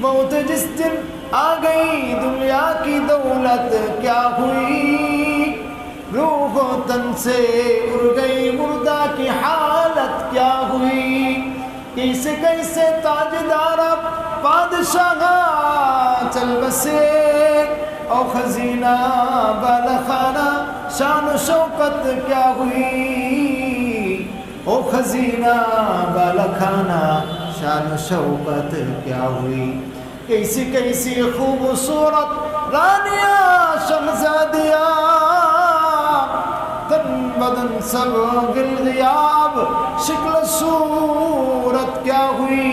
मौत जिस दिन आ गई दुनिया की दौलत क्या हुई, रूह तन से उड़ गई मुर्दा की हालत क्या हुई। कैसे कैसे ताजदार बादशाह चल बसे, और खजीना बालखाना शान शौकत क्या हुई, ओ खजीना बालखाना शान शौकत क्या हुई। कैसी कैसी खूबसूरत रानिया शहजादिया, तन बदन सब गिलगियाब शिक्ल सूरत क्या हुई।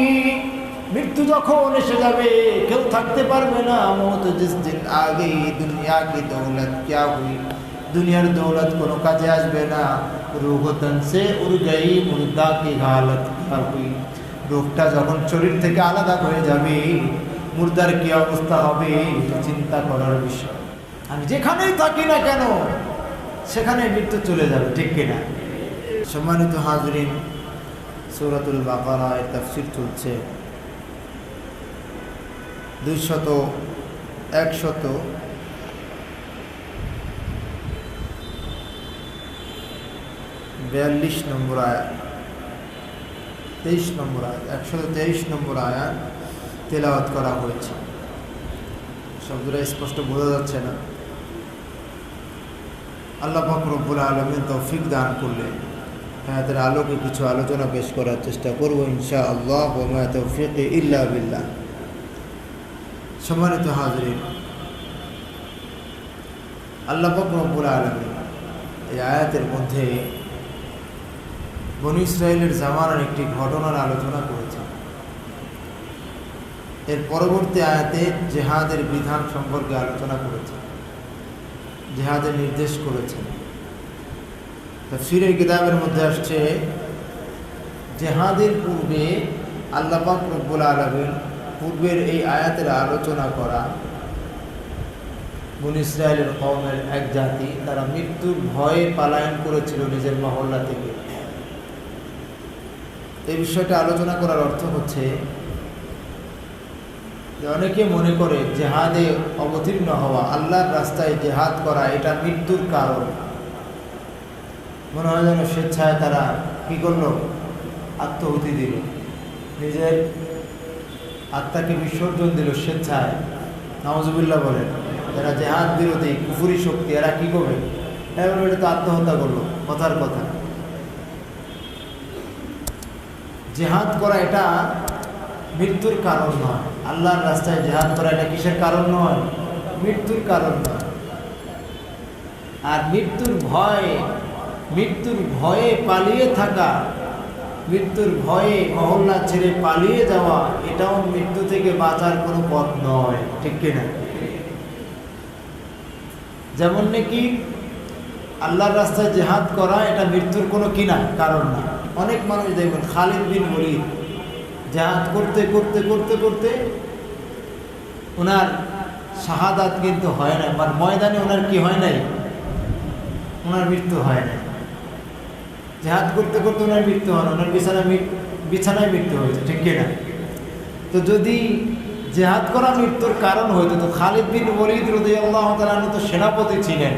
মৃত্যু যখন এসে যাবে কেউ থাকতে পারবে না। মৌত জিস দিন আ গই দুনিয়া কি দৌলত क्या हुई, দুনিয়ার দৌলত কোনো কাজে আসবে না। রূহ তন সে উড় গই মুর্দা কি হালত क्या हुई, রূহটা যখন শরীর থেকে আলাদা হয়ে যাবে মুর্দার কি অবস্থা হবে চিন্তা করার বিষয়। আমি যেখানেই থাকি না কেন সেখানে মৃত্যু চলে যাবে, ঠিক কিনা? সম্মানিত হাজরিন, সূরাতুল বাকারার তাফসীর চলছে 242 নম্বর আয়াত, 23 নম্বর আয়াত, 123 নম্বর আয়াত তেলাওয়াত করা হয়েছে। শব্দটা স্পষ্ট বোঝা যাচ্ছে না। আল্লাহ পাক রব্বুল আলামিন তৌফিক দান করলে আয়াতের আলোকে কিছু আলোচনা পেশ করার চেষ্টা করব ইনশাআল্লাহ। ওয়া মা তাওফীকি ইল্লা বিল্লাহ। সম্মানিত হাজরিন, আল্লাহ পাক রব্বুল আলামিন এই আয়াতের মধ্যে বনী ইসরাইলের জামানার একটি ঘটনার আলোচনা করেছেন। এর পরবর্তী আয়াতে জিহাদের বিধান সম্পর্কে আলোচনা করেছেন, জিহাদের নির্দেশ করেছেন। তাফসীরের কিতাবের মধ্যে আসছে জিহাদের পূর্বে আল্লাহ পাক রব্বুল আলামিন পূর্বের এই আয়াতের আলোচনা করা বনী ইসরাইলের কওমের এক জাতি, তারা মৃত্যুর ভয়ে পলায়ন করেছিল নিজের মহল্লা থেকে। এই বিষয়টা আলোচনা করার অর্থ হচ্ছে যে অনেকে মনে করে জিহাদে অবতীর্ণ হওয়া, আল্লাহর রাস্তায় জিহাদ করা এটা মৃত্যুর কারণ। মনে হয় যেন স্বেচ্ছায় তারা কী করলো, আত্মহুতি দিল, নিজের আত্মাকে বিসর্জন দিল স্বেচ্ছায়। নাউজুবিল্লাহ বলেন, যারা জিহাদ বিরোধী কুফরি শক্তি এরা কী করবে, এবার এটা তো আত্মহত্যা করলো, কথার কথা। জিহাদ করা এটা মৃত্যুর কারণ নয়, আল্লাহর রাস্তায় জিহাদ করা এটা কিসের কারণ নয়, মৃত্যুর কারণ নয়। আর মৃত্যুর ভয়ে পালিয়ে থাকা, মৃত্যুর ভয়ে মহল্লা ছেড়ে পালিয়ে যাওয়া, এটাও মৃত্যু থেকে বাঁচার কোনো পথ নয়, ঠিক কিনা? যেমন নাকি আল্লাহর রাস্তায় জিহাদ করা এটা মৃত্যুর কোনো কিনা কারণ না। অনেক মানুষ দেখবেন খালিদ বিন ওলীদ জিহাদ করতে করতে করতে করতে ওনার শাহাদাত কিন্তু হয় না, মানে ময়দানে ওনার কি হয় নাই, ওনার মৃত্যু হয় নাই। জিহাদ করতে করতে ওনার মৃত্যু হয় না, ওনার বিছানায় মৃত্যু হয়েছে, ঠিক কিনা? তো যদি জিহাদ করা মৃত্যুর কারণ হইতো তো খালিদ বিন ওলীদ রাদিয়াল্লাহু তাআলা তো সেনাপতি ছিলেন।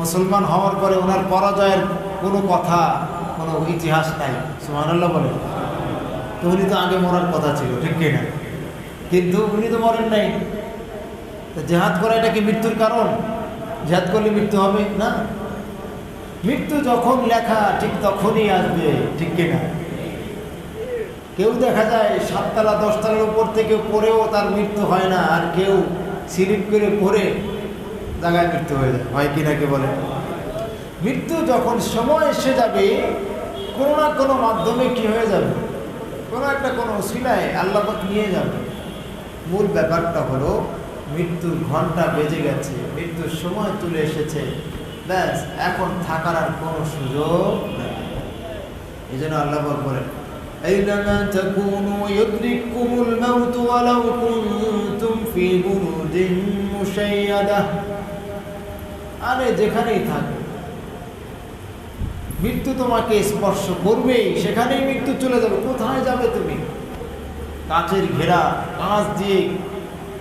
মুসলমান হওয়ার পরে ওনার পরাজয়ের কোনো কথা, কোনো ইতিহাস নাই। সুবহানাল্লাহ বলেন। তো উনি তো আগে মরার কথা ছিল, ঠিক কিনা? কিন্তু উনি তো মরেন নাই। তো জিহাদ করা এটা কি মৃত্যুর কারণ? জিহাদ করলে মৃত্যু হবে না। মৃত্যু যখন লেখা ঠিক তখনই আসবে, ঠিক কিনা? কেউ দেখা যায় 7 তলা 10 তলার উপর থেকে পড়েও তার মৃত্যু হয় না, আর কেউ স্লিপ করে পড়ে জায়গায় মৃত্যু হয়ে যায়, হয় কিনা কে বলে? মৃত্যু যখন সময় এসে যাবে কোনো না কোনো মাধ্যমে কি হয়ে যাবে, কোনো একটা কোনো ওসিলায় আল্লাহ পাক নিয়ে যাবে। মূল ব্যাপারটা হলো মৃত্যুর ঘন্টা বেজে গেছে, মৃত্যুর সময় চলে এসেছে, ব্যাস এখন থাকার আর কোনো সুযোগ নেই। এই জন্য আল্লাহ পাক বলেন আইনামা তাকুনু ইউদরিকুমুল মাউত ওয়ালাউ কুনতুম ফি বুরুজিন মুশাইয়াদা। আরে যেখানেই থাকো মৃত্যু তোমাকে স্পর্শ করবেই, সেখানেই মৃত্যু চলে যাবে। কোথায় যাবে তুমি? কাঁচের ঘেরা, কাঁচ দিয়ে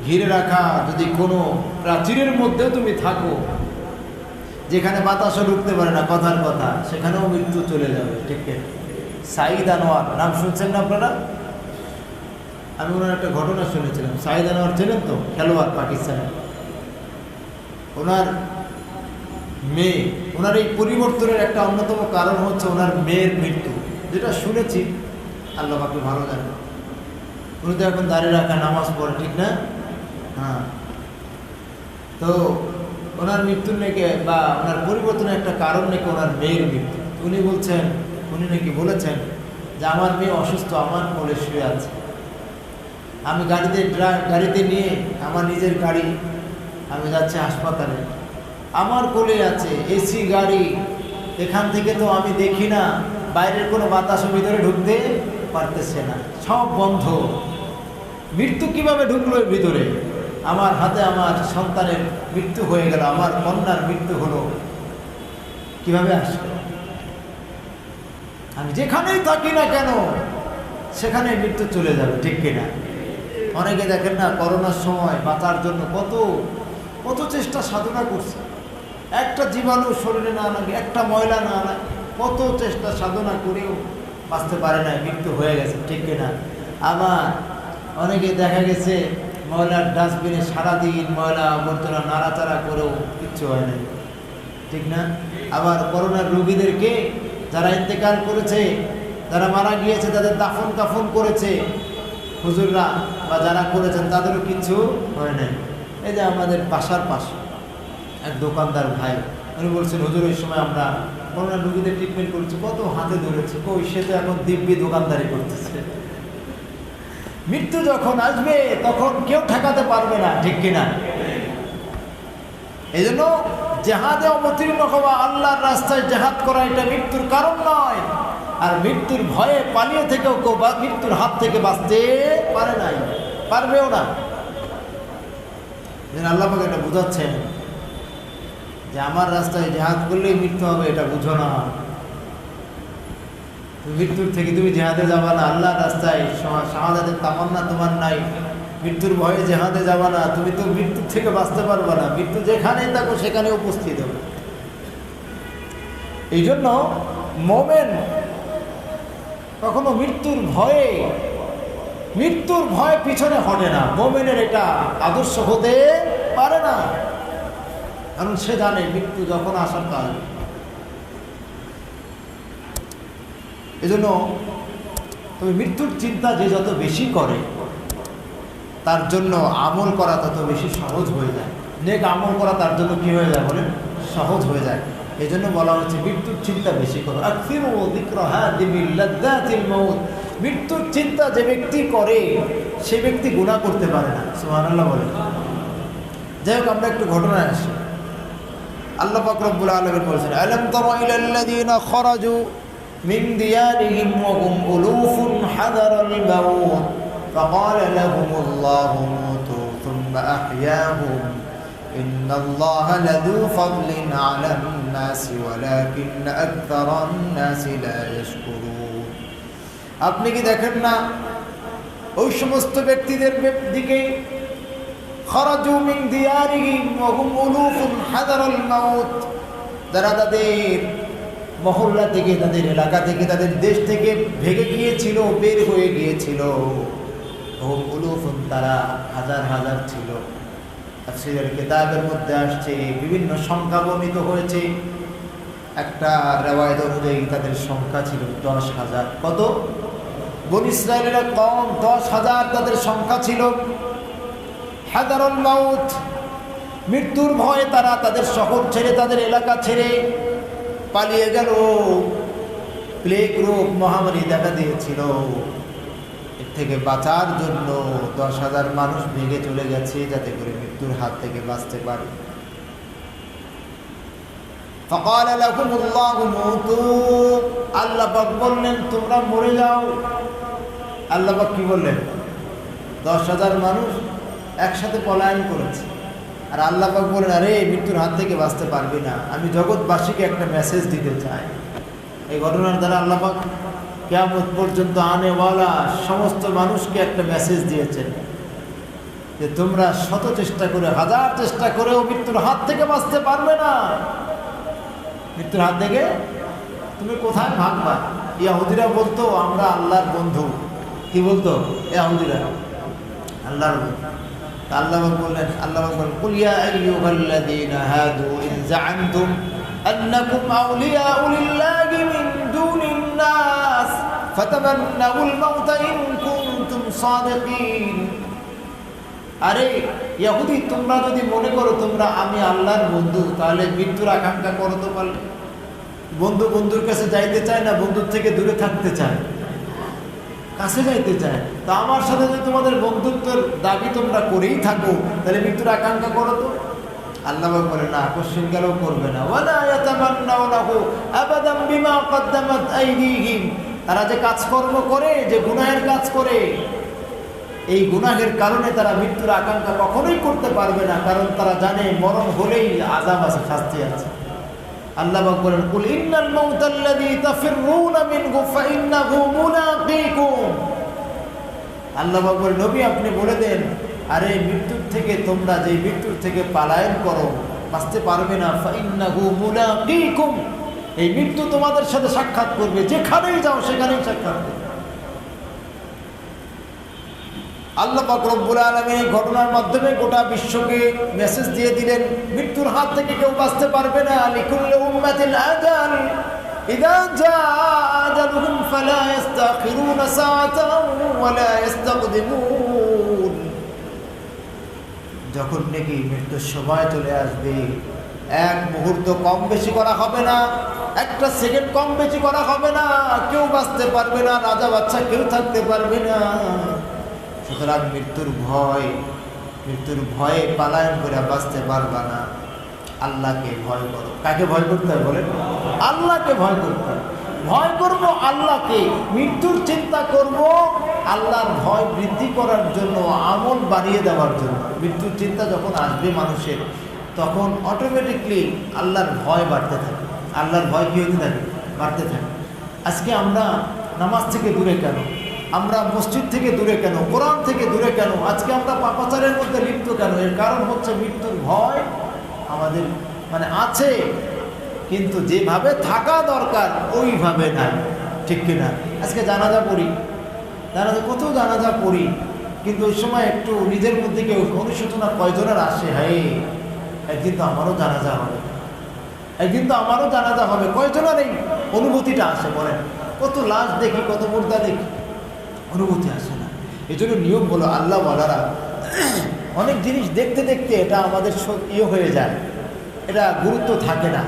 ঘিরে রাখা যদি কোনো প্রাচীরের মধ্যেও তুমি থাকো, যেখানে বাতাসও ঢুকতে পারে না, কথার কথা, সেখানেও মৃত্যু চলে যাবে। ঠিক আছে? সাঈদ আনোয়ার নাম শুনছেন না আপনারা? আমি ওনার একটা ঘটনা শুনেছিলাম। সাঈদ আনোয়ার ছিলেন তো, খেলোয়াড় পাকিস্তানের। ওনার মেয়ে, ওনার এই পরিবর্তনের একটা অন্যতম কারণ হচ্ছে ওনার মেয়ের মৃত্যু, যেটা শুনেছি, আল্লাহ পাকে ভালো জানে। উনি তো এখন দাঁড়িয়ে রাখা, নামাজ পড়ে, ঠিক না? হ্যাঁ। তো ওনার মৃত্যুর নাকি বা ওনার পরিবর্তনের একটা কারণ নাকি ওনার মেয়ের মৃত্যু। উনি বলছেন, উনি নাকি বলেছেন যে আমার মেয়ে অসুস্থ, আমার কোলে শুয়ে আছে, আমি গাড়িতে নিয়ে, আমার নিজের গাড়ি, আমি যাচ্ছি হাসপাতালে, আমার কোলে আছে, এসি গাড়ি, এখান থেকে তো আমি দেখি না, বাইরের কোনো বাতাস ভিতরে ঢুকতে পারতেছে না, সব বন্ধ। মৃত্যু কিভাবে ঢুকলো এর ভিতরে? আমার হাতে আমার সন্তানের মৃত্যু হয়ে গেল, আমার কন্যার মৃত্যু হলো, কিভাবে আসলো? আমি যেখানেই থাকি না কেন সেখানে মৃত্যু চলে যাবে, ঠিক কিনা? অনেকে দেখেন না, করোনার সময় বাঁচার জন্য কত কত চেষ্টা সাধনা করছে, একটা জীবাণু শরীরে না লাগে, একটা ময়লা না লাগে, কত চেষ্টা সাধনা করেও বাঁচতে পারে না, মৃত্যু হয়ে গেছে, ঠিক কিনা? আবার অনেকে দেখা গেছে ময়লার ডাস্টবিনে সারাদিন ময়লা আবর্জনা নাড়াচাড়া করেও কিচ্ছু হয় না, ঠিক না? আবার করোনার রোগীদেরকে যারা ইন্তেকাল করেছে, যারা মারা গিয়েছে, তাদের দাফন কাফন করেছে হুজুররা বা যারা করেছেন, তাদেরও কিচ্ছু হয় নাই। এই যে আমাদের বাসার পাশে এক দোকানদার ভাই, উনি বলছেন হুজুর ওই সময় আমরা করোনা রোগীদের ট্রিটমেন্ট করছি, কত হাতে ধরেছে, কই সে তো এখন দিব্যি দোকানদারি করতেছে। মৃত্যু যখন আসবে তখন কেউ ঠেকাতে পারবে না, ঠিক কিনা? এই জন্য জেহাদে অবতীর্ণ হওয়া, আল্লাহর রাস্তায় জেহাদ করা, এটা মৃত্যুর কারণ নয়। আর মৃত্যুর ভয়ে পালিয়ে থেকেও কেউ মৃত্যুর হাত থেকে বাঁচতে পারে নাই, পারবেও না। আল্লাহ পাক এটা বুঝাচ্ছেন যে আমার রাস্তায় জেহাদ করলেই মৃত্যু হবে, এটা বুঝো না। মৃত্যুর থেকে তুমি জেহাদে যাবা না, আল্লাহর রাস্তায় শাহাদাতের তামান্না তোমার নাই, মৃত্যুর ভয়ে জেহাদে যাবা না, তুমি তো মৃত্যুর থেকে বাঁচতে পারবা না। মৃত্যু যেখানেই থাকো সেখানে উপস্থিত হবে। এই জন্য মোমেন কখনো মৃত্যুর ভয়ে পিছনে হটে না। মোমেনের এটা আদর্শ হতে পারে না, কারণ সে জানে মৃত্যু যখন আসার কাল। এজন্য তবে মৃত্যুর চিন্তা যে যত বেশি করে, তার জন্য আমল করা তত বেশি সহজ হয়ে যায়। নেক আমল করা তার জন্য কি হয়ে যায় বলেন? সহজ হয়ে যায়। এই জন্য বলা হচ্ছে মৃত্যুর চিন্তা বেশি করো। মৃত্যুর চিন্তা যে ব্যক্তি করে সে ব্যক্তি গুনাহ করতে পারে না। সুবহানাল্লাহ বলেন। যাই হোক, আমরা একটু ঘটনায় আসি। আল্লাহ পাক রব্বুল আলামিন বলেছেন, আলাম তারা ইলাল্লাযীনা খারাজু মিন দিয়ারিহিম ওয়া হুম উলুফুন হাদারাল মাউত ফাকালা লাহুমুল্লাহু মুতু থুম্মা আহইয়াহুম ইন্নাল্লাহা লাযু ফাদলিন আলান নাসি ওয়ালাকিন্না আকতারান নাসি লা ইয়াশকুরুন। আপনি কি দেখেন না ওই সমস্ত ব্যক্তিদের দিকে, খারাজু মিন দিয়ারিহিম ওয়া হুম উলুফুন হাদারাল মাউত, যারা তাদের মহল্লা থেকে, তাদের এলাকা থেকে, তাদের দেশ থেকে ভেগে গিয়েছিল, বের হয়ে গিয়েছিল। হুম উলুফুন, তারা হাজার হাজার ছিল। তাফসীরের কিতাবের মধ্যে আসছে বিভিন্ন সংখ্যা বর্ণিত হয়েছে। একটা রিওয়ায়াত অনুযায়ী তাদের সংখ্যা ছিল 10,000। কত? বনী ইসরাঈলের কওম 10,000 তাদের সংখ্যা ছিল। হাদারুল মাউত, মৃত্যুর ভয়ে তারা তাদের শহর ছেড়ে, তাদের এলাকা ছেড়ে পালিয়ে গেল। প্লেগ রোগ মহামারী দেখা দিয়েছিল, এর থেকে বাঁচার জন্য 10,000 মানুষ ভেগে চলে গেছে, যাতে করে মৃত্যুর হাত থেকে বাঁচতে পারে। ফাকাল লাহুমুল্লাহু মুতু, আল্লাহ পাক বললেন তোমরা মরে যাও। আল্লাহ পাক কি বললেন? 10,000 মানুষ একসাথে পলায়ন করেছে, আর আল্লাহ পাক বলেন আরে মৃত্যুর হাত থেকে বাঁচতে পারবি না। আমি জগৎবাসীকে একটা মেসেজ দিতে চাই। এই ঘটনার দ্বারা আল্লাহ পাক কিয়ামত পর্যন্ত আনেওয়ালা সমস্ত মানুষকে একটা মেসেজ দিয়েছেন যে তোমরা শত চেষ্টা করে, হাজার চেষ্টা করেও মৃত্যুর হাত থেকে বাঁচতে পারবে না। মৃত্যুর হাত থেকে তুমি কোথায় ভাগবা? ইহুদিরা বলতো আমরা আল্লাহর বন্ধু। কি বলতো ইহুদিরা? আল্লাহর বন্ধু। আল্লাহ বললেন, কুল ইয়া আইয়ুহাল্লাযীনা হাদু ইন যা'আমতুম আন্নাকুম আউলিয়াউ লিল্লাহি মিন দুনিন নাস ফাতামান্নাউল মাউতা ইন কুনতুম সাদিকিন। আরে ইহুদি, তোমরা যদি মনে করো তোমরা আমি আল্লাহর বন্ধু, তাহলে মৃত্যুর আকাঙ্ক্ষা করো তো পারলে। বন্ধু বন্ধুর কাছে যাইতে চায় না, বন্ধুর থেকে দূরে থাকতে চায়, কাছে যাইতে চায়। তা আমার সাথে যদি তোমাদের বন্ধুত্বের দাবি তোমরা করেই থাকো, তাহলে মৃত্যুর আকাঙ্ক্ষা করো তো। আল্লাহ বলে না, কোশ্চেন গেলেও করবে না। ওয়ালা ইয়াতামান্নাউনাহু আবাদাম বিমা কদ্দামাত আইদিহিম। তারা যে কাজকর্ম করে, যে গুনাহের কাজ করে, এই গুনাহের কারণে তারা মৃত্যুর আকাঙ্ক্ষা কখনোই করতে পারবে না, কারণ তারা জানে মরণ হলেই আযাব আছে, শাস্তি আছে। আল্লাহ বলেন, কুল ইন্নাল মাউতাল্লাযী তাফিররুনা মিনহু ফাইন্নাহু মুলাকীকুম। আল্লাহ বলেন, নবী আপনি বলে দেন, আরে মৃত্যুর থেকে তোমরা যে মৃত্যুর থেকে পলায়ন করো, বাঁচতে পারবে না। ফাইন্নাহু মুলাকীকুম, এই মৃত্যু তোমাদের সাথে সাক্ষাৎ করবে, যেখানেই যাও সেখানেই সাক্ষাৎ করবে। আল্লাহ পাক রব্বুল আলামিন এই ঘটনার মাধ্যমে গোটা বিশ্বকে মেসেজ দিয়ে দিলেন, মৃত্যুর হাত থেকে কেউ বাঁচতে পারবে না। লিকুল্লি উম্মাতিন আজাল, ইযা জাআ আজালুহুম ফালা ইস্তাখিরুনা সাআতান ওয়া লা ইস্তাকদিমুন। যখন নাকি মৃত্যুর সময় চলে আসবে, এক মুহূর্ত কম বেশি করা হবে না, একটা সেকেন্ড কম বেশি করা হবে না, কেউ বাঁচতে পারবে না, রাজা বাচ্চা কেউ থাকতে পারবে না। সুতরাং মৃত্যুর ভয়ে পালায়ন করে বাঁচতে পারবা না। আল্লাহকে ভয় করো। কাকে ভয় করতে হয় বলেন? আল্লাহকে ভয় করতে হয়। ভয় করব আল্লাহকে, মৃত্যুর চিন্তা করব আল্লাহর ভয় বৃদ্ধি করার জন্য, আমল বাড়িয়ে দেওয়ার জন্য। মৃত্যুর চিন্তা যখন আসবে মানুষের, তখন অটোমেটিকলি আল্লাহর ভয় বাড়তে থাকে। আল্লাহর ভয় কী হতে থাকে? বাড়তে থাকে। আজকে আমরা নামাজ থেকে দূরে কেন? আমরা মসজিদ থেকে দূরে কেন? কোরআন থেকে দূরে কেন? আজকে আমরা পাপাচারের মধ্যে লিপ্ত কেন? এর কারণ হচ্ছে মৃত্যুর ভয় আমাদের আছে, কিন্তু যেভাবে থাকা দরকার ওইভাবে নাই। ঠিক কিনা? আজকে জানাজা পড়ি, কত জানাজা পড়ি, কিন্তু ওই সময় একটু নিজের মধ্যে কেউ অনুশোচনা কয়জনের আসে, হ্যাঁ একদিন তো আমারও জানাজা হবে, একদিন তো আমারও জানাজা হবে। কয়জনের এই অনুভূতিটা আসে বলেন? কত লাশ দেখি, কত মুর্দা দেখি, অনুভূতি আসে না। এই জন্য নিয়ম হলো, আল্লাহ ওয়ালারা অনেক জিনিস দেখতে দেখতে এটা আমাদের হয়ে যায়, এটা গুরুত্ব থাকে না।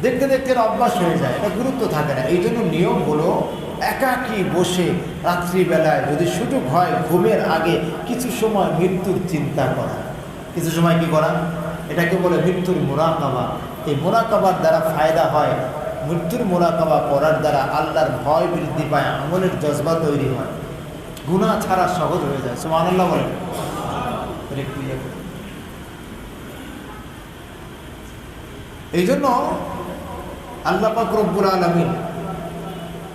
দেখতে দেখতে অভ্যাস হয়ে যায়, এটা গুরুত্ব থাকে না। এই জন্য নিয়ম হলো একাকী বসে রাত্রিবেলায় যদি সুযোগ হয় ঘুমের আগে কিছু সময় মৃত্যুর চিন্তা করা। কিছু সময় কি করা? এটাকে বলে মৃত্যুর মুরাকাবা। এই মুরাকাবার দ্বারা ফায়দা হয়, মৃত্যুর মুরাকাবা করার দ্বারা আল্লাহর ভয় বৃদ্ধি পায়, আমলের জজবা তৈরি হয়, গুনাহ ছাড়া সহজ হয়ে যায়। সুবহানাল্লাহ বলেন। এই জন্য আল্লাহ পাক রব্বুল আলামিন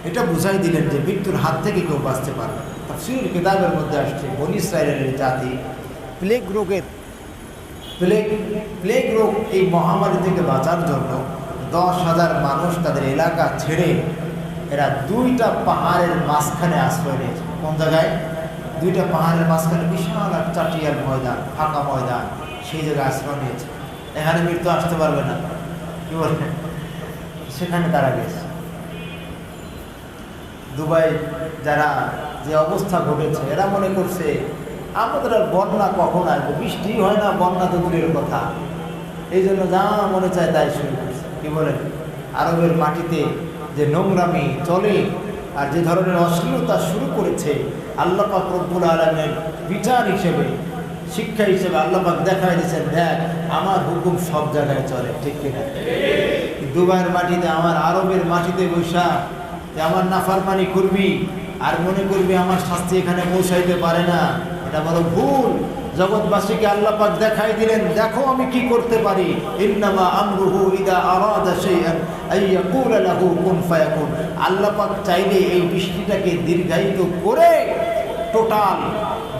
এটা বুঝাই দিলেন যে মৃত্যুর হাত থেকে কেউ বাঁচতে পারবে না। তাফসীর কিতাবের মধ্যে আসছে, বনী ইসরায়েলের জাতি প্লেগ রোগ এই মহামারী থেকে বাঁচার জন্য 10,000 মানুষ তাদের এলাকা ছেড়ে এরা 2টা পাহাড়ের মাঝখানে আশ্রয় নিয়েছে। কোন জায়গায়? 2টা পাহাড়ের মাঝখানে বিশাল এক চাটিয়াল ময়দান, ফাঁকা ময়দান, সেই জায়গায় আশ্রয় নিয়েছে। এখানে মৃত্যু আসতে পারবে না, কি বলছেন? সেখানে তারা গেছে। দুবাই যারা যে অবস্থা ঘটেছে, এরা মনে করছে আমাদের আর বন্যা কখন আসবে, বৃষ্টি হয় না, বন্যা তো দূরের কথা। এই জন্য যা মনে চায় তাই শুরু করছে। কি বলেন? আরবের মাটিতে যে নোংরামি চলে আর যে ধরনের অশ্লীলতা শুরু করেছে, আল্লাহ পাক রব্বুল আলামিনের বিচার হিসেবে, শিক্ষা হিসেবে আল্লাহ পাক দেখাই দিয়েছেন, দেখ আমার হুকুম সব জায়গায় চলে। ঠিক কিনা? দুবাইয়ের মাটিতে, আমার আরবের মাটিতে বৈশা যে আমার নাফরমানি করবি আর মনে করবি আমার শাস্তি এখানে পৌঁছাইতে পারে না, এটা বড় ভুল। জগৎবাসীকে আল্লাহ পাক দেখাই দিলেন, দেখো আমি কি করতে পারি। ইন্নামা আমরুহু ইদা আরাদা শাইআন আইয়াকুলা লাহু কুন ফায়াকুন। আল্লাহ পাক চাইলে এই বৃষ্টিটাকে দীর্ঘায়িত করে টোটাল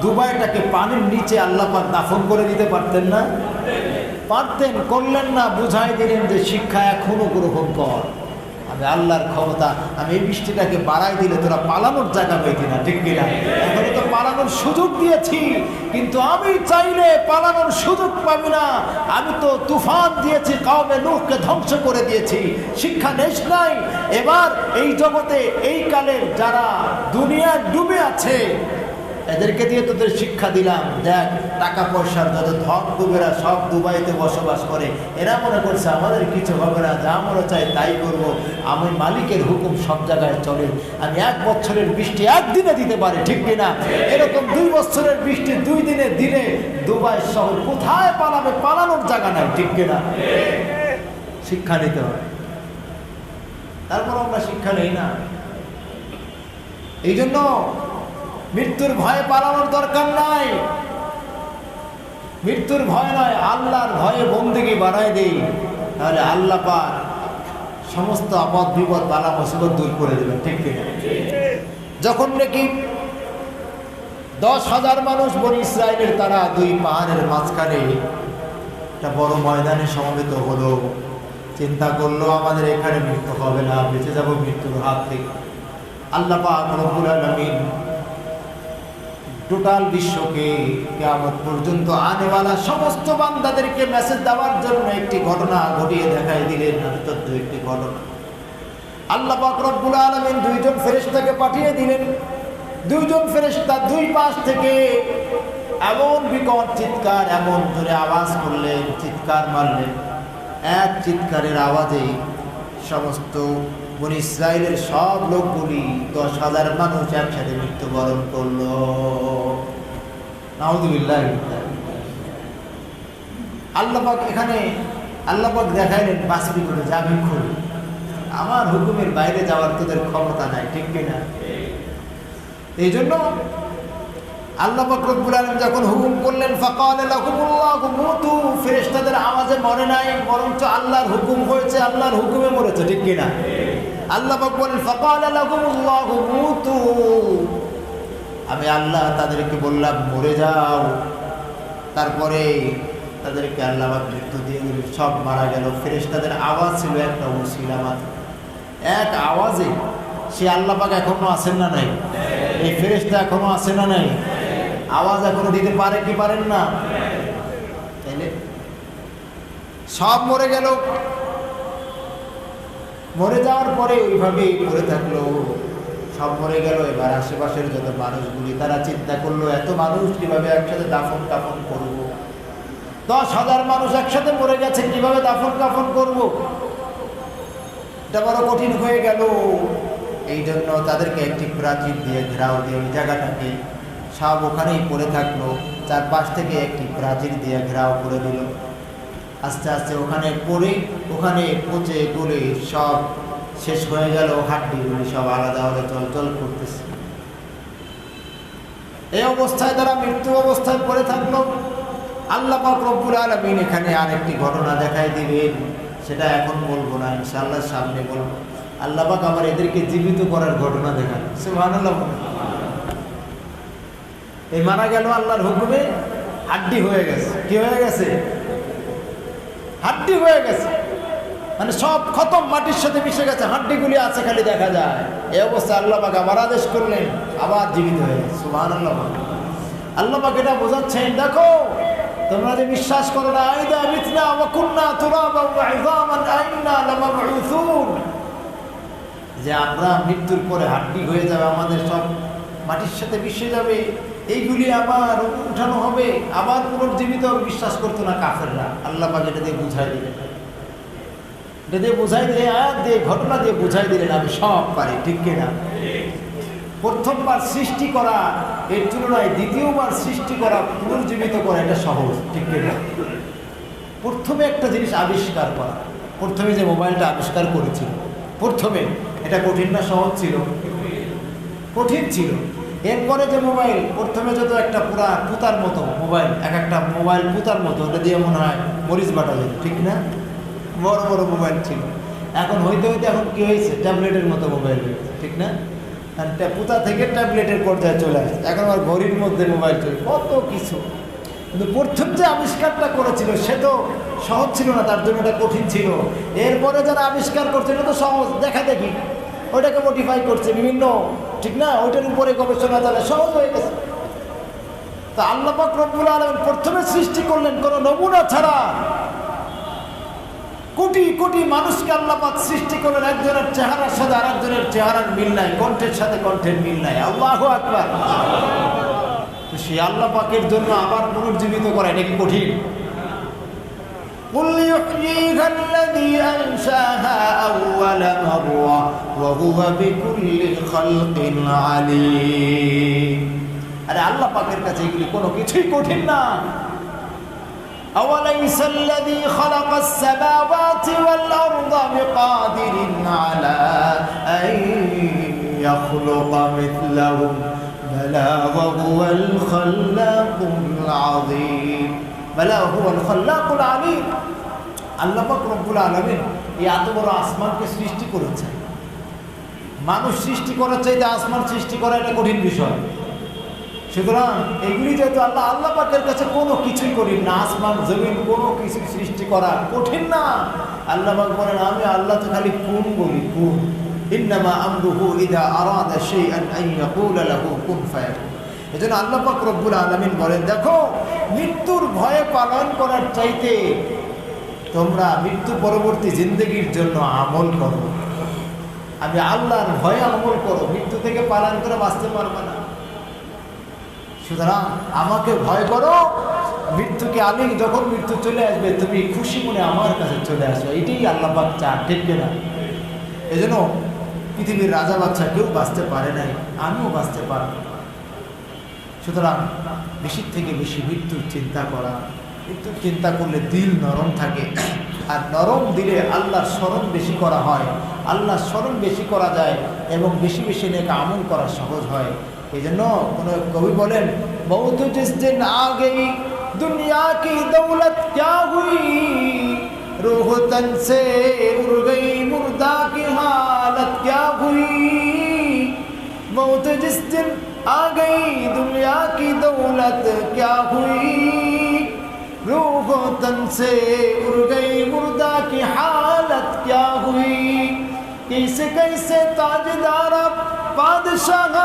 দুবাইটাকে পানির নিচে আল্লাহ পাক দাফন করে দিতে পারতেন না? পারতেন, করলেন না। বুঝাই দিলেন যে শিক্ষা এখনো গ্রহণ কর, আমি আল্লাহর ক্ষমতা, আমি এই বৃষ্টিটাকে বাড়াই দিলে তোরা পালানোর জায়গা পেতি না, ঠিক কিনা? এখনো তো পালানোর সুযোগ দিয়েছি, কিন্তু আমি চাইলে পালানোর সুযোগ পাবি না। আমি তো তুফান দিয়েছি, কওমে নূহকে ধ্বংস করে দিয়েছি। শিক্ষা নেস নাই? এবার এই জগতে এই কালের যারা দুনিয়া ডুবে আছে এদেরকে দিয়ে তোদের শিক্ষা দিলাম। দেখ, টাকা পয়সার যত ধন ডুবেরা সব দুবাইতে বসবাস করে। এরা মনে করছে আমাদের কিছু হবে না, যা মনে চাই তাই করব। আমি মালিকের হুকুম সব জায়গায় চলে। আমি 1 বছরের বৃষ্টি একদিনে দিতে পারি, ঠিক কিনা? এরকম 2 বছরের বৃষ্টি 2 দিনে দিলে দুবাই শহর কোথায় পালাবে? পালানোর জায়গা নাই, ঠিক কিনা? শিক্ষা নিতে হবে। তারপর আমরা শিক্ষা নেই না। এই জন্য মৃত্যুর ভয়ে পালানোর দরকার নাই। মৃত্যুর ভয় নয়, আল্লাহর ভয়ে বন্দেগী বাড়াই দেই, তাহলে আল্লাহ পাক সমস্ত আপদ বিপদ বালা মুসিবত দূর করে দেবেন, ঠিক কিনা? যখন নাকি 10,000 মানুষ বনি ইসরায়েলের তারা 2 পাহাড়ের মাঝখানে একটা বড় ময়দানে সমবেত হলো, চিন্তা করলো আমাদের এখানে মৃত্যু হবে না, বেঁচে যাব মৃত্যুর হাত থেকে। আল্লাহ পাক রব্বুল আলামিন টোটাল বিশ্বকে কিয়ামত পর্যন্ত আনেওয়ালা সমস্ত বান্দাদেরকে মেসেজ দেওয়ার জন্য একটি ঘটনা ঘটিয়ে দেখাই দিলেন। আশ্চর্য একটি ঘটনা। আল্লাহ পাক রব্বুল আলামিন 2 জন ফেরেশতাকে পাঠিয়ে দিলেন। 2 জন ফেরেশতা 2 পাশ থেকে এমন বিকট চিৎকার, এমন জোরে আওয়াজ করলেন, চিৎকার মারলেন। এক চিৎকারের আওয়াজে সমস্ত বনি ইসরায়েলের সব লোকগুলি 10,000 মানুষ একসাথে মৃত্যুবরণ করলো। নাউযুবিল্লাহ। আল্লাহ পাক এখানে আল্লাহ পাক দেখাইলেন বাসবি করে, যাবি খুব, আমার হুকুমের বাইরে যাওয়ার তোদের ক্ষমতা নাই, ঠিক কিনা? এই জন্য আল্লাহ পাক রব্বুল আলামিন যখন হুকুম করলেন ফাকালা লাহুমুল্লাহু মুতু, ফেরেশতাদের আওয়াজে মরে নাই, বরঞ্চ আল্লাহর হুকুম হয়েছে, আল্লাহর হুকুমে মরেছে, ঠিক কিনা? আল্লাহ পাক বলেন ফাকালা লাহুমুল্লাহু মুতু, আমি আল্লাহ তাদেরকে বললাম মরে যাও। তারপরে তাদেরকে আল্লাহ পাক মৃত্যু দিয়ে দিলেন, সব মারা গেল। ফেরেশতাদের আওয়াজ ছিল একটা ওসিলা মাত্র, এক আওয়াজে সে আল্লাহ পাক এখনো আছেন না নাই? এই ফেরেশতা এখনো আছে না নাই? আওয়াজ এখনো দিতে পারে কি পারেন না? তাইলে সব মরে গেল। মরে যাওয়ার পরে ওইভাবেই পড়ে থাকলো, সব মরে গেল। এবার আশেপাশের যত মানুষগুলি তারা চিন্তা করলো এত মানুষ কিভাবে একসাথে দাফন কাফন করব। 10,000 মানুষ একসাথে মরে গেছে, কিভাবে দাফন কাফন করব? এটা বড় কঠিন হয়ে গেল। এই জন্য তাদেরকে একটি প্রাচীর দিয়ে ঘেরাও দিয়ে ওই জায়গাটাকে সব ওখানেই পড়ে থাকলো। 4 থেকে একটি প্রাচীর দিয়ে ঘেরাও করে দিল। আস্তে আস্তে ওখানে পড়ে, ওখানে পচে গলে সব শেষ হয়ে গেল। হাড্ডিগুলি সব আলাদা আলাদা চলচল করতেছে। এই অবস্থায় তারা মৃত্যু অবস্থায় পড়ে থাকলো। আল্লাহ পাক রব্বুল আলামিন এখানে আরেকটি ঘটনা দেখাই দিলেন, সেটা এখন বলবো না, ইনশাআল্লাহ সামনে বলবো। আল্লাহ পাক আবার এদেরকে জীবিত করার ঘটনা দেখান। সুবহানাল্লাহ। এই মারা গেল আল্লাহর হুকুমে, হাড্ডি হয়ে গেছে। কি হয়ে গেছে? হাড্ডি হয়ে গেছে, মানে সব খতম, মাটির সাথে মিশে গেছে, হাড্ডিগুলি আছে খালি দেখা যায়। এই অবস্থায় আল্লাহ পাক আবার আদেশ করলেন, আবার জীবিত হয়ে গেছে। সুবহানাল্লাহ। আল্লাহ পাক এটা বোঝাচ্ছেন, দেখো তোমরা যে বিশ্বাস করো না, আইদা মিতনা ওয়া কুননা তুরাবান ওয়া ইযামান আইন্না লামাবউসুন, যে আমরা মৃত্যুর পরে হাড্ডি হয়ে যাবে, আমাদের সব মাটির সাথে মিশে যাবে, এইগুলি আবার উঠানো হবে, আবার পুনর্জীবিত বিশ্বাস করতো না কাফেররা। আল্লাহ পাক এটা দিয়ে বুঝাই দিলেন, এটা দিয়ে বুঝাই দিলে, আয়াত দিয়ে, ঘটনা দিয়ে বুঝাই দিলেন আমি সব পারি, ঠিক কিনা? প্রথমবার সৃষ্টি করা এর তুলনায় দ্বিতীয়বার সৃষ্টি করা, পুনর্জীবিত করা এটা সহজ, ঠিক কিনা? প্রথমে একটা জিনিস আবিষ্কার করা, প্রথমে যে মোবাইলটা আবিষ্কার করেছিল, প্রথমে এটা কঠিন না সহজ ছিল? কঠিন ছিল। এরপরে যে মোবাইল, প্রথমে যত একটা পুরা পুতার মতো মোবাইল, এক একটা মোবাইল পুতার মতো, ওটা দিয়ে মনে হয় মরিচ বাটা যেত, ঠিক না? বড় বড় মোবাইল ছিল। এখন হইতে হইতে এখন কি হয়েছে, ট্যাবলেটের মতো মোবাইল হয়েছে, ঠিক না? আর পুতা থেকে ট্যাবলেটের পর্যায়ে চলে আসছে। এখন আর ঘড়ির মধ্যে মোবাইল চলে, কত কিছু। কিন্তু প্রথম যে আবিষ্কারটা করেছিল সে তো সহজ ছিল না, তার জন্য এটা কঠিন ছিল। এরপরে যারা আবিষ্কার করছে এটা তো সহজ, দেখা দেখি ওইটাকে মডিফাই করছে বিভিন্ন, ঠিক না? ওইটার উপরে গবেষণা চালে সহজ হয়ে গেছে। তা আল্লাহ পাক রব্বুল আলামিন প্রথমে সৃষ্টি করলেন কোনো নমুনা ছাড়া। কোটি কোটি মানুষকে আল্লাহ পাক সৃষ্টি করলেন, একজনের চেহারার সাথে আর একজনের চেহারার মিল নাই, কণ্ঠের সাথে কণ্ঠের মিল নাই। আল্লাহু আকবার। তো সেই আল্লাহ পাকের জন্য আবার পুনর্জীবিত করা এটা কি কঠিন? قل يحييها الذي أنشاها أول مرة وهو بكل خلق عليم। আরে আল্লাহ পাকের কাছে এগুলি কোনো কিছুই কঠিন না। أوليس الذي خلق السماوات والأرض بقادر على أن يخلق مثلهم بلى وهو الخلاق العظيم بلى هو الخلاق العليم। আল্লাহ পাক রব্বুল আলামিন এই এত বড় আসমানকে সৃষ্টি করেছে। মানুষ সৃষ্টি করার চাইতে আসমান সৃষ্টি করা এটা কঠিন বিষয়। সুতরাং এগুলি যেহেতু আল্লাহ পাকের কাছে কোনো কিছুই কঠিন না, আসমান জমিন কোনো কিছু সৃষ্টি করা কঠিন না। আল্লাহ পাক বলেন আমি আল্লাহ তো খালি কুন বলি, কুন। ইন্নামা আমরুহু ইযা আরাদা শাইআন আন ইয়াকুলা লাহু কুন ফায়াকুন। এজন্য আল্লাহ পাক রব্বুল আলামিন বলেন দেখো, মৃত্যুর ভয়ে পালন করার চাইতে তোমরা মৃত্যু পরবর্তী জিন্দেগির জন্য আমল করো। আমি আল্লাহর ভয়ে আমল করো, মৃত্যু থেকে পালন করে বাঁচতে পারবে না। সুতরাং আমাকে ভয় করো, মৃত্যুকে আমি যখন মৃত্যু চলে আসবে তুমি খুশি মনে আমার কাছে চলে আসো, এটাই আল্লাহ পাক চান, ঠিক কিনা? এজন্য পৃথিবীর রাজা বাচ্চা কেউ বাঁচতে পারে নাই, আমিও বাঁচতে পারব না। সুতরাং বেশির থেকে বেশি মৃত্যুর চিন্তা করা। মৃত্যুর চিন্তা করলে দিল নরম থাকে, আর নরম দিলে আল্লাহর স্মরণ বেশি করা হয়, আল্লাহর স্মরণ বেশি করা যায় এবং বেশি বেশি নেক আমল করা সহজ হয়। এই জন্য কোন কবি বলেন, মৌত জিস দিন আ গই দুনিয়া কি দৌলত ক্যা হুই, রূহ তন সে উড় গই মুর্দা কি হালত ক্যা হুই। মৌত জিস দিন आ गई दुनिया की दौलत क्या हुई, रूह तन से उड़ गई मुर्दा की हालत क्या हुई। कैसे कैसे ताजदार बादशाह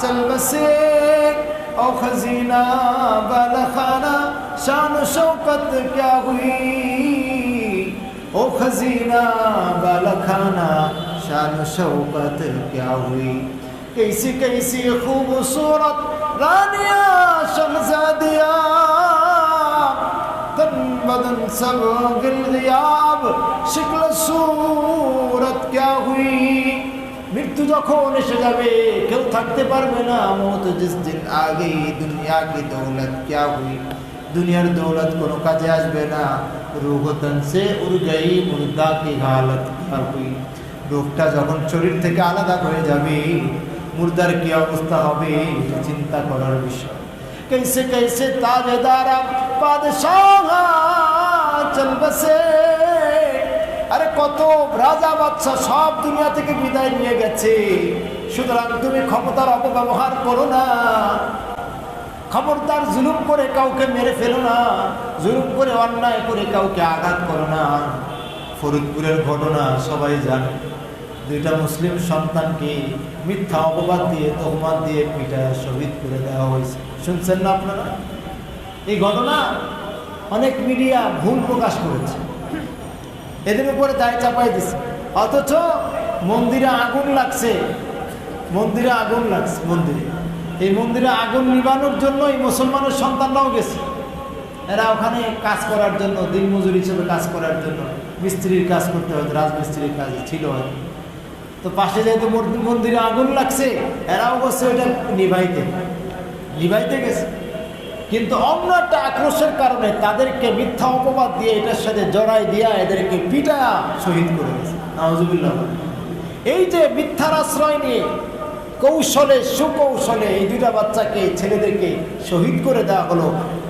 चल बसे, और खजीना बालखाना शान शौकत क्या हुई। ओ खजीना बालखाना शान शौकत क्या हुई। कैसी कैसी खूबसूरत रानिया शहजादिया, तन बदन सब गिलगियाब शिक्ल सूरत क्या हुई। মৃত্যু যখন এসে যাবে কেউ থাকতে পারবে না। মৌত জিস দিন আ গই দুনিয়া কি দৌলত ক্যা হুই, দুনিয়ার দৌলত কোনো কাজে আসবে না। রূহ তন সে উড় গই মুর্দা কি হালত ক্যা হুই, রূহটা যখন শরীর থেকে আলাদা হয়ে যাবে মুর্দার কি অবস্থা হবে এটা চিন্তা করার বিষয়। कैसे कैसे ताजदार बादशाह चल बसे, আরে কত রাজা বাদশা সব দুনিয়া থেকে বিদায় নিয়ে গেছে। সুতরাং তুমি ক্ষমতার অপব্যবহার করো না, খবরদার জুলুম করে কাউকে মেরে ফেলো না, জুলুম করে অন্যায় করে কাউকে আঘাত করো না। ফরিদপুরের ঘটনা সবাই জানে, দুইটা মুসলিম সন্তানকে মিথ্যা অপবাদ দিয়ে তহমাত দিয়ে পিটায় শহীদ করে দেওয়া হয়েছে। শুনছেন না আপনারা? এই ঘটনা অনেক মিডিয়া ভুল প্রকাশ করেছে, এদের উপরে দায় চাপাই দিচ্ছে। অথচ মন্দিরে আগুন লাগছে, মন্দিরে আগুন লাগছে, এই মন্দিরে আগুন নিবানোর জন্য এই মুসলমানের সন্তানরাও গেছে। এরা ওখানে কাজ করার জন্য, দিনমজুর হিসেবে কাজ করার জন্য, মিস্ত্রির কাজ করতে হয়তো, রাজমিস্ত্রির কাজ ছিল হয়তো। তো পাশে যেহেতু মন্দিরে আগুন লাগছে এরাও বসে ওইটা নিভাইতে গেছে। কিন্তু অন্য একটা আক্রোশের কারণে তাদেরকে মিথ্যা অপবাদ দিয়ে এটার সাথে জড়াই দিয়া এদেরকে পিটা শহীদ করে গেছে। নাউজুবিল্লাহ। এই যে মিথ্যার আশ্রয় নিয়ে কৌশলে সুকৌশলে এই দুইটা বাচ্চাকে ছেলেদেরকে শহীদ করে দেওয়া হলো।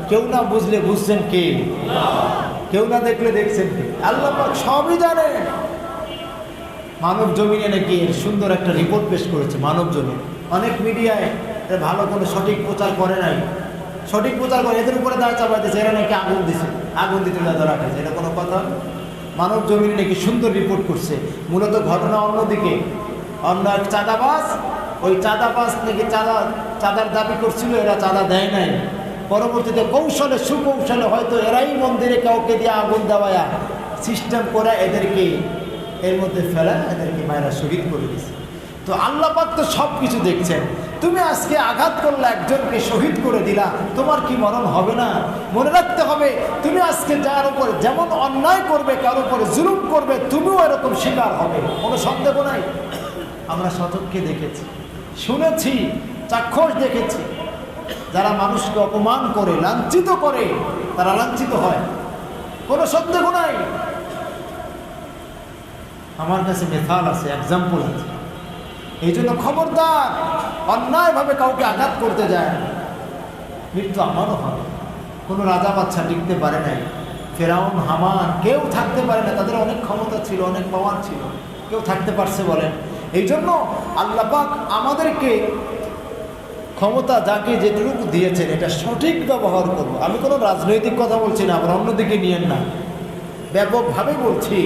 কেউ না বুঝলে বুঝছেন কে? কেউ না দেখলে দেখছেন কে? আল্লাহ পাক সবই জানেন। মানব জমিনে নাকি এর সুন্দর একটা রিপোর্ট পেশ করেছে মানব জমিন। অনেক মিডিয়ায় ভালো করে সঠিক প্রচার করে নাই, সঠিক প্রচার করে এদের উপরে দায় চাপাইতেছে, এরা নাকি আগুন দিছে, আগুন দিতে ধরা খাইছে। এটা কোনো কথা? মানব জমিনে নাকি সুন্দর রিপোর্ট করছে। মূলত ঘটনা অন্যদিকে, অন্য এক চাঁদাবাজ, ওই চাঁদাবাজ নাকি চাঁদার দাবি করছিল, এরা চাঁদা দেয় নাই। পরবর্তীতে কৌশলে সুকৌশলে হয়তো এরাই মন্দিরে কাউকে দিয়ে আগুন দেওয়া সিস্টেম করে এদেরকে এর মধ্যে ফেলা, এদেরকে মায়েরা শহীদ করে দিছে। তো আল্লাহ পাক তো সব কিছু দেখছেন। তুমি আজকে আঘাত করলে, একজনকে শহীদ করে দিলা, তোমার কি মরণ হবে না? মনে রাখতে হবে, তুমি আজকে যার উপরে যেমন অন্যায় করবে, কারোর উপরে জুলুম করবে, তুমিও এরকম শিকার হবে, কোনো সন্দেহ নাই। আমরা সচক্ষে দেখেছি, শুনেছি, চাক্ষুষ দেখেছি। যারা মানুষকে অপমান করে, লাঞ্ছিত করে, তারা লাঞ্ছিত হয়, কোনো সন্দেহ নাই। আমার কাছে মেথাল আছে, এক্সাম্পল আছে। এই জন্য খবরদার, অন্যায়ভাবে কাউকে আঘাত করতে যায় না। মৃত্যু আমারও হবে। কোনো রাজা বাচ্চা টিকতে পারে নাই, ফেরাউন, হামান, কেউ থাকতে পারে না। তাদের অনেক ক্ষমতা ছিল, অনেক পাওয়ার ছিল, কেউ থাকতে পারছে বলেন? এই জন্য আল্লাহ পাক আমাদেরকে ক্ষমতা যাকে যেটুকু দিয়েছেন এটা সঠিক ব্যবহার করব। আমি কোনো রাজনৈতিক কথা বলছি না, আবার অন্যদিকে নিয়েন না, ব্যাপকভাবে বলছি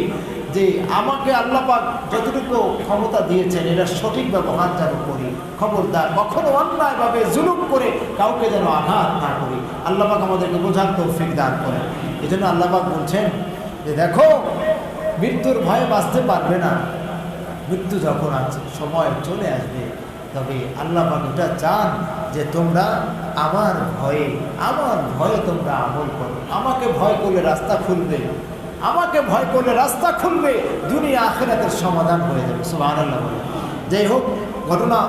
যে আমাকে আল্লাহ পাক যতটুকু ক্ষমতা দিয়েছেন এটা সঠিক ব্যবহার যেন করি। খবরদার কখনো অন্যায়ভাবে জুলুম করে কাউকে যেন আঘাত না করি। আল্লাহ পাক আমাদেরকে বোঝার তৌফিক দান করেন। এই জন্য আল্লাহ পাক বলছেন যে দেখো, মৃত্যুর ভয়ে বাঁচতে পারবে না। মৃত্যু যখন আছে, সময় চলে আসবে, তবে আল্লাহ পাক এটা চান যে তোমরা আমার ভয়ে তোমরা আমল করো। আমাকে ভয় করলে রাস্তা খুলবে, আমাকে ভয় করলে রাস্তা খুলবে, দুনিয়া আখিরাতের সমাধান হয়ে যাবে। সুবহানাল্লাহ। যাই হোক, ঘটনা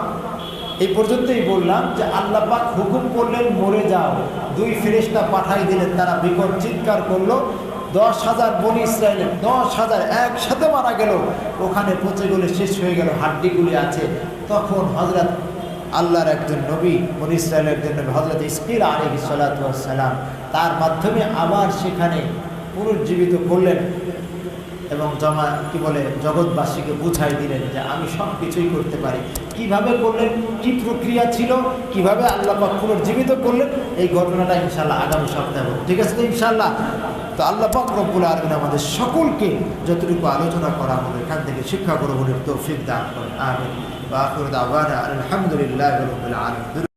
এই পর্যন্তই বললাম যে আল্লাহ পাক হুকুম করলেন মরে যাও, দুই ফেরেশতা পাঠাই দিলেন। তারা বিকট চিৎকার করলো। 10,000 বনি ইসরায়েলের 10,000 একসাথে মারা গেল। ওখানে পচে গেলে শেষ হয়ে গেল, হাড্ডিগুলি আছে। তখন হযরত আল্লাহর একজন নবী, বনি ইসরায়েলের একজন নবী হযরত ইসমাঈল আলাইহিস সালাতু ওয়াস সালাম, তার মাধ্যমে আবার সেখানে পুনর্জীবিত করলেন এবং জগৎবাসীকে বুঝাই দিলেন যে আমি সব কিছুই করতে পারি। কিভাবে করলেন, কি প্রক্রিয়া ছিল, কিভাবে আল্লাহ পাক পুনর্জীবিত করলেন, এই ঘটনাটা ইনশাআল্লাহ আগামী সপ্তাহে বলব। ঠিক আছে তো ইনশাআল্লাহ? তো আল্লাহ পাক রব্বুল আলামিন আমাদের সকলকে যতটুকু আলোচনা করা হলো এখান থেকে শিক্ষা গ্রহণের তৌফিক দান করেন। আমিন। ওয়া আখিরু দাওয়ানা আলহামদুলিল্লাহি রাব্বিল আলামিন।